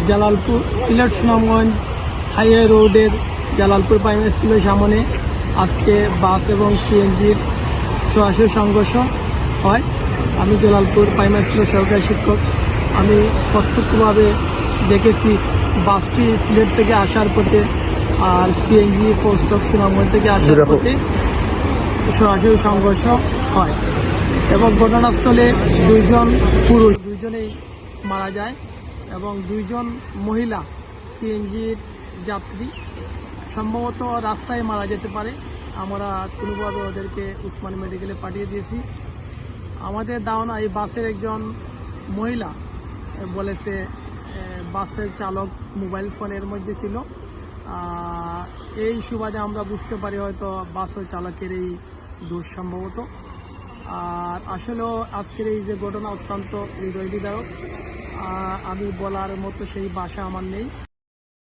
Jalalpur Sylhet Sunamganj highway রোডের Jalalpur primary স্কুলের সামনে আজকে বাস এবং সিএনজির সরাসরি সংঘর্ষ হয়। আমি জালালপুর প্রাইমারি স্কুলের সহকারী শিক্ষক। আমি প্রত্যক্ষভাবে দেখেছি বাসটি সিলেট থেকে আসার পথে আর সিএনজি ফোরস্টক সুনামগঞ্জ থেকে আসার পথে সরাসরি সংঘর্ষ হয় এবং ঘটনাস্থলে দুইজনেই মারা যায় এবং দুইজন মহিলা সিএনজির যাত্রী সম্ভবত রাস্তায় মারা যেতে পারে। আমরা কোনোভাবে ওদেরকে উসমানী মেডিকেলে পাঠিয়ে দিয়েছি। আমাদের ধারণা এই বাসের একজন মহিলা বলেছে বাসের চালক মোবাইল ফোনের মধ্যে ছিল। এই সুবাদে আমরা বুঝতে পারি হয়তো বাসের চালকের এই দোষ সম্ভবত। আর আসলেও আজকের এই যে ঘটনা অত্যন্ত হৃদয় বিদারক। আমি বলার মতো সেই ভাষা আমার নেই।